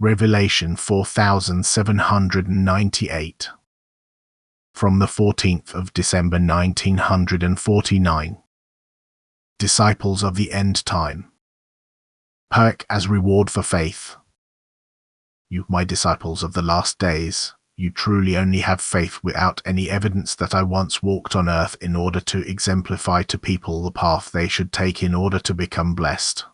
Revelation 4798. From the 14th of December 1949. Disciples of the End Time. Perk as reward for faith. You, my disciples of the last days, you truly only have faith without any evidence that I once walked on earth in order to exemplify to people the path they should take in order to become blessed.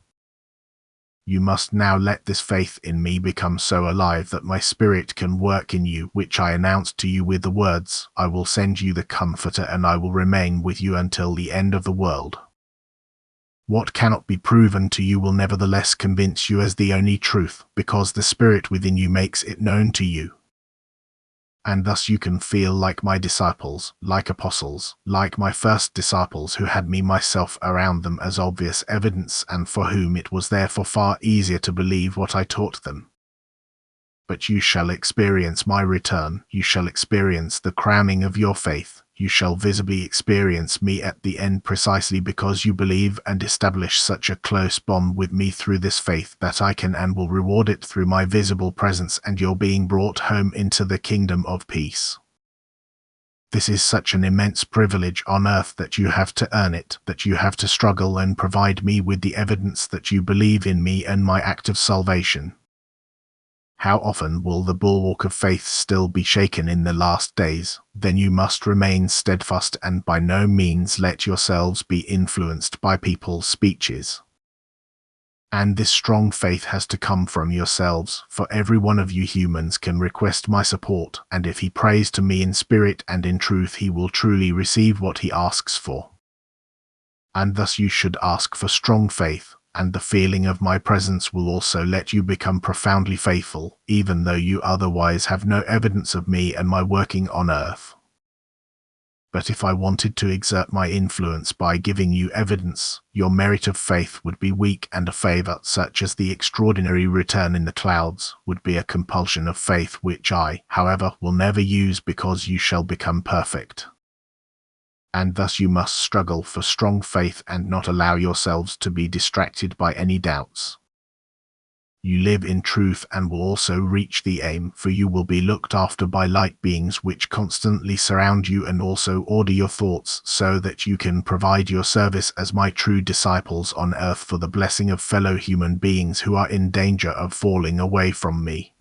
You must now let this faith in me become so alive that my spirit can work in you, which I announced to you with the words, I will send you the Comforter and I will remain with you until the end of the world. What cannot be proven to you will nevertheless convince you as the only truth, because the Spirit within you makes it known to you. And thus you can feel like my disciples, like apostles, like my first disciples who had me myself around them as obvious evidence and for whom it was therefore far easier to believe what I taught them. But you shall experience my return, you shall experience the crowning of your faith, you shall visibly experience me at the end precisely because you believe and establish such a close bond with me through this faith that I can and will reward it through my visible presence and your being brought home into the kingdom of peace. This is such an immense privilege on earth that you have to earn it, that you have to struggle and provide me with the evidence that you believe in me and my act of salvation. How often will the bulwark of faith still be shaken in the last days? Then you must remain steadfast and by no means let yourselves be influenced by people's speeches. And this strong faith has to come from yourselves, for every one of you humans can request my support, and if he prays to me in spirit and in truth he will truly receive what he asks for. And thus you should ask for strong faith, and the feeling of my presence will also let you become profoundly faithful, even though you otherwise have no evidence of me and my working on earth. But if I wanted to exert my influence by giving you evidence, your merit of faith would be weak, and a favor such as the extraordinary return in the clouds would be a compulsion of faith which I, however, will never use because you shall become perfect. And thus you must struggle for strong faith and not allow yourselves to be distracted by any doubts. You live in truth and will also reach the aim, for you will be looked after by light beings which constantly surround you and also order your thoughts so that you can provide your service as my true disciples on earth for the blessing of fellow human beings who are in danger of falling away from me.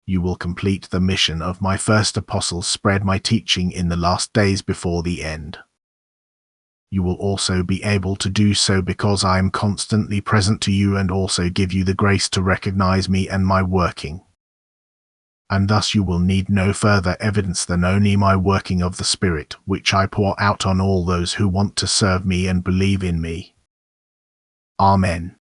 You will complete the mission of my first apostles, spread my teaching in the last days before the end. You will also be able to do so because I am constantly present to you and also give you the grace to recognize me and my working. And thus you will need no further evidence than only my working of the Spirit, which I pour out on all those who want to serve me and believe in me. Amen.